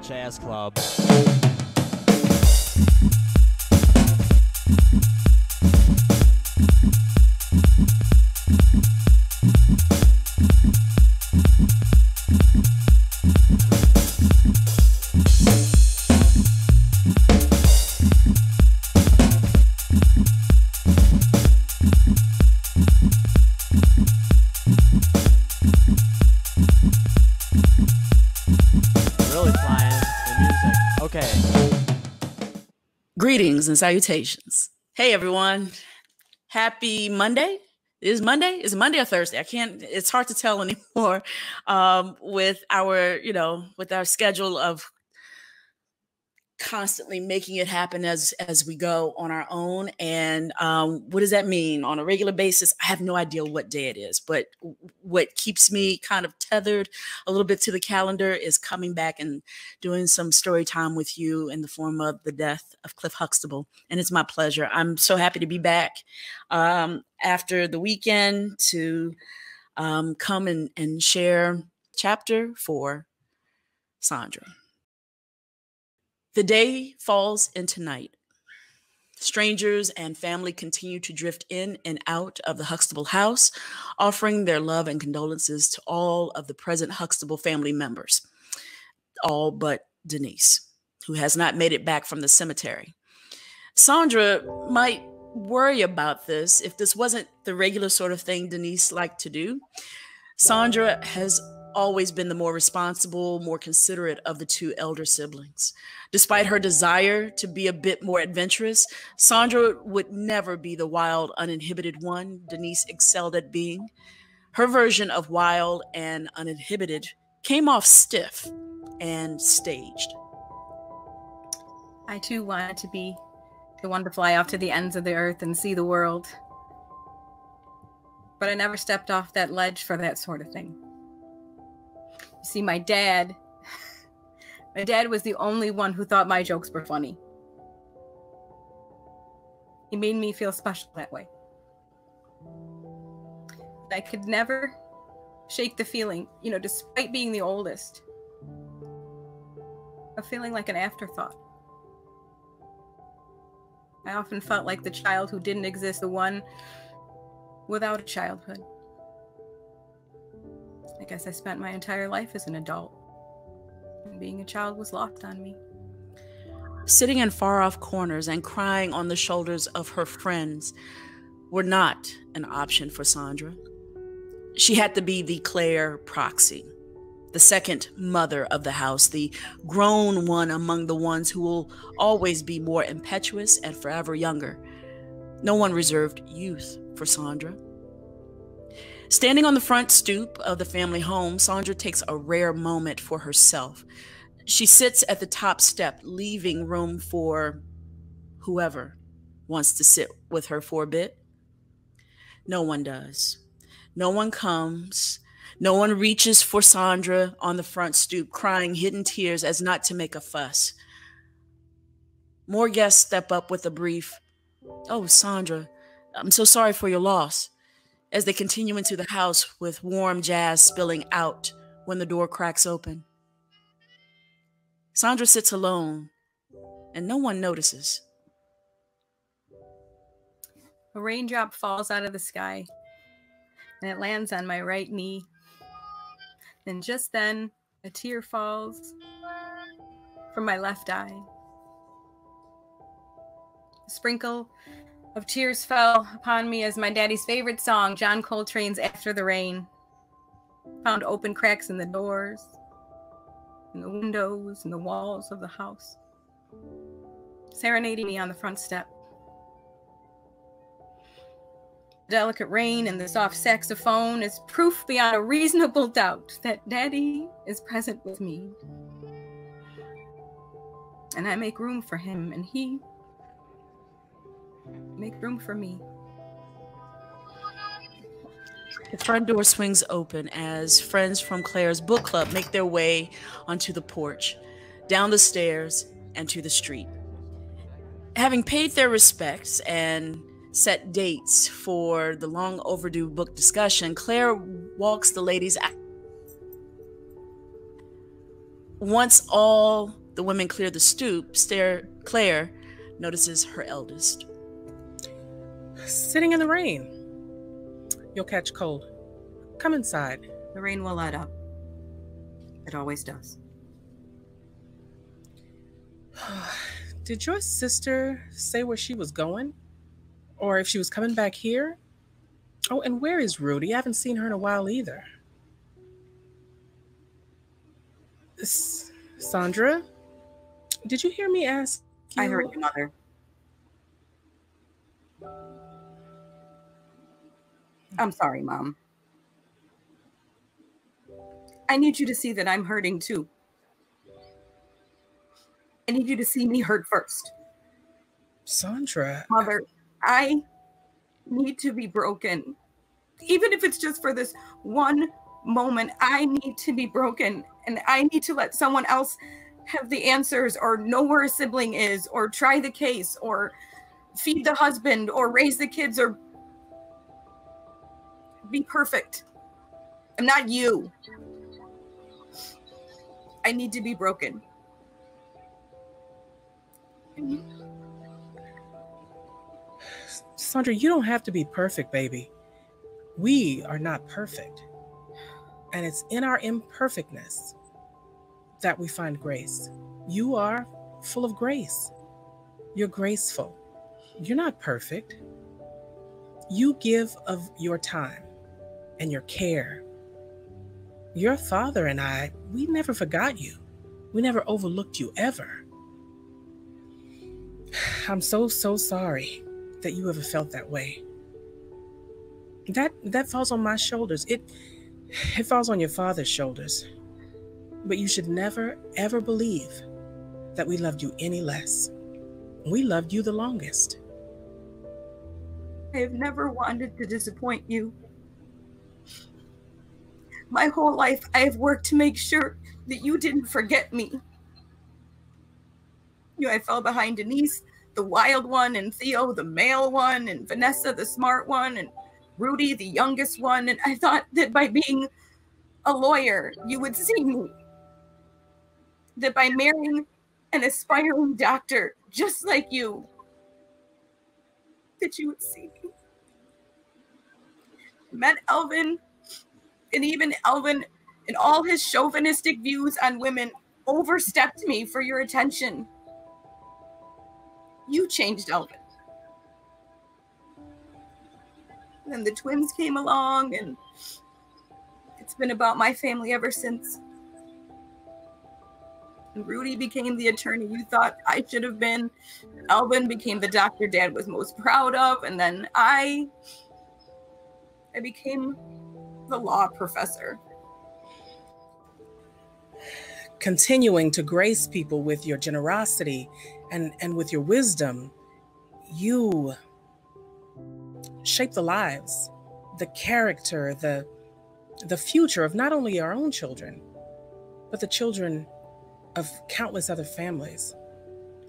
Jazz Club. Greetings and salutations. Hey everyone. Happy Monday. Is Monday? Is it Monday or Thursday? It's hard to tell anymore with our schedule of constantly making it happen as we go on our own. And what does that mean on a regular basis? I have no idea what day it is, but what keeps me kind of tethered a little bit to the calendar is coming back and doing some story time with you in the form of the death of Cliff Huxtable. And it's my pleasure. I'm so happy to be back after the weekend to come and share chapter 4, Sondra. The day falls into night. Strangers and family continue to drift in and out of the Huxtable house, offering their love and condolences to all of the present Huxtable family members, all but Denise, who has not made it back from the cemetery. Sondra might worry about this if this wasn't the regular sort of thing Denise liked to do. Sondra has always been the more responsible, more considerate of the two elder siblings. Despite her desire to be a bit more adventurous, Sondra would never be the wild, uninhibited one Denise excelled at being. Her version of wild and uninhibited came off stiff and staged. I too wanted to be the one to fly off to the ends of the earth and see the world. But I never stepped off that ledge for that sort of thing. You see, my dad was the only one who thought my jokes were funny. He made me feel special that way. I could never shake the feeling, despite being the oldest, of feeling like an afterthought. I often felt like the child who didn't exist, the one without a childhood. I guess I spent my entire life as an adult, and being a child was lost on me. Sitting in far-off corners and crying on the shoulders of her friends were not an option for Sondra. She had to be the Clair proxy, the second mother of the house, the grown one among the ones who will always be more impetuous and forever younger. No one reserved youth for Sondra. Standing on the front stoop of the family home, Sondra takes a rare moment for herself. She sits at the top step, leaving room for whoever wants to sit with her for a bit. No one does. No one comes. No one reaches for Sondra on the front stoop, crying hidden tears as not to make a fuss. More guests step up with a brief, "Oh, Sondra, I'm so sorry for your loss," as they continue into the house with warm jazz spilling out when the door cracks open. Sondra sits alone, and no one notices. A raindrop falls out of the sky, and it lands on my right knee. And just then, a tear falls from my left eye. A sprinkle of tears fell upon me as my daddy's favorite song, John Coltrane's After the Rain, found open cracks in the doors, in the windows, and the walls of the house, serenading me on the front step. The delicate rain and the soft saxophone is proof beyond a reasonable doubt that Daddy is present with me. And I make room for him, and he make room for me. The front door swings open as friends from Claire's book club make their way onto the porch, down the stairs, and to the street. Having paid their respects and set dates for the long overdue book discussion, Clair walks the ladies out. Once all the women clear the stoop, Clair notices her eldest. Sitting in the rain. You'll catch cold. Come inside. The rain will let up. It always does. Did your sister say where she was going? Or if she was coming back here? Oh, and where is Rudy? I haven't seen her in a while either. Sondra? Did you hear me ask you? I heard your mother. I'm sorry, Mom. I need you to see that I'm hurting too. I need you to see me hurt first. Sondra. Mother, I need to be broken. Even if it's just for this one moment, I need to be broken. And I need to let someone else have the answers, or know where a sibling is, or try the case, or feed the husband, or raise the kids, or be perfect. I'm not you. I need to be broken. Sondra, you don't have to be perfect, baby. We are not perfect. And it's in our imperfectness that we find grace. You are full of grace. You're graceful. You're not perfect. You give of your time and your care. Your father and I, we never forgot you. We never overlooked you ever. I'm so sorry that you ever felt that way. That falls on my shoulders. It falls on your father's shoulders. But you should never, ever believe that we loved you any less. We loved you the longest. I have never wanted to disappoint you. My whole life, I have worked to make sure that you didn't forget me. I fell behind Denise, the wild one, and Theo, the male one, and Vanessa, the smart one, and Rudy, the youngest one. And I thought that by being a lawyer, you would see me. That by marrying an aspiring doctor just like you, that you would see me. Met Elvin, and even Elvin, in all his chauvinistic views on women, overstepped me for your attention. You changed Elvin. And then the twins came along, and it's been about my family ever since. And Rudy became the attorney you thought I should have been. Elvin became the doctor Dad was most proud of. And then I became the law professor. Continuing to grace people with your generosity and with your wisdom, you shape the lives, the character, the future of not only our own children, but the children of countless other families.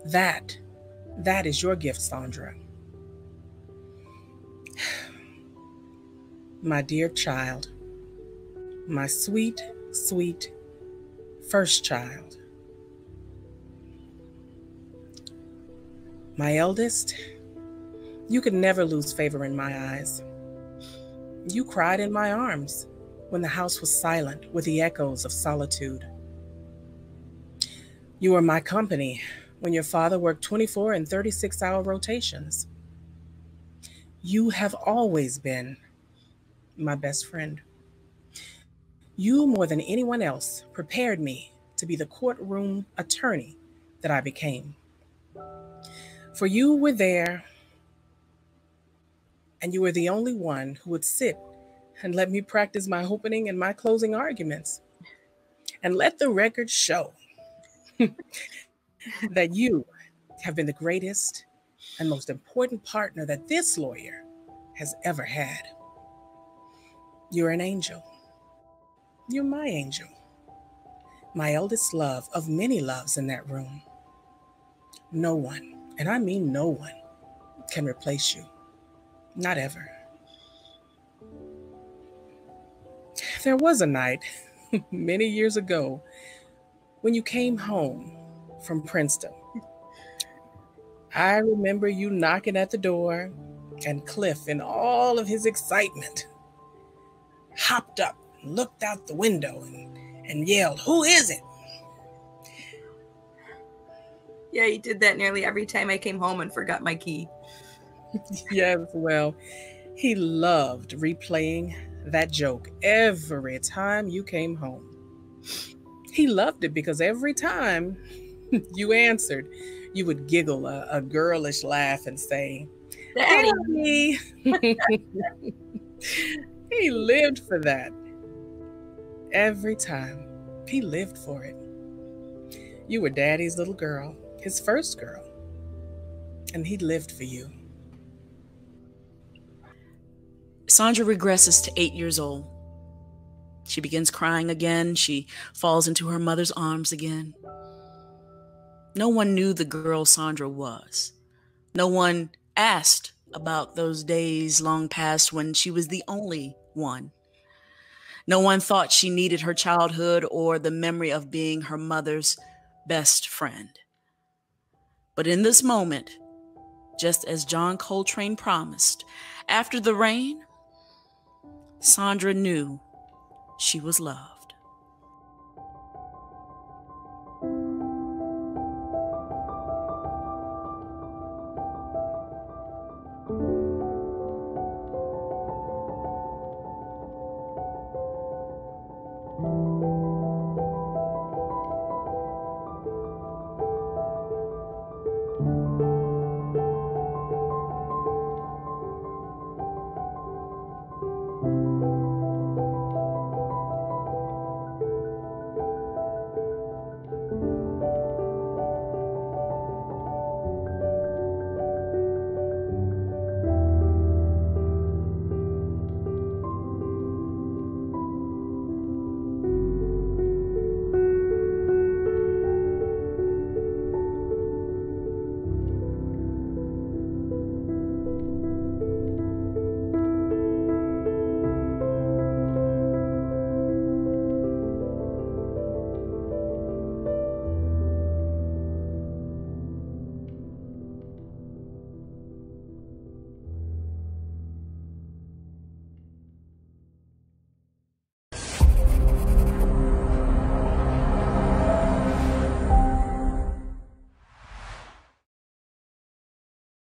That is your gift, Sondra. My dear child, my sweet, sweet first child. My eldest, you could never lose favor in my eyes. You cried in my arms when the house was silent with the echoes of solitude. You were my company when your father worked 24 and 36-hour rotations. You have always been my best friend. You, more than anyone else, prepared me to be the courtroom attorney that I became. For you were there, and you were the only one who would sit and let me practice my opening and my closing arguments. And let the record show that you have been the greatest and most important partner that this lawyer has ever had. You're an angel. You're my angel. My eldest love of many loves in that room. No one, and I mean no one, can replace you. Not ever. There was a night many years ago when you came home from Princeton, I remember you knocking at the door, and Cliff, in all of his excitement, hopped up, looked out the window, and yelled, "Who is it?" Yeah, he did that nearly every time I came home and forgot my key. Yes, well, he loved replaying that joke every time you came home. He loved it because every time you answered, you would giggle a girlish laugh and say, "Daddy." He lived for that. Every time. He lived for it. You were Daddy's little girl, his first girl, and he lived for you. Sondra regresses to 8 years old. She begins crying again. She falls into her mother's arms again. No one knew the girl Sondra was. No one asked about those days long past when she was the only one. No one thought she needed her childhood or the memory of being her mother's best friend. But in this moment, just as John Coltrane promised, after the rain, Sondra knew she was loved.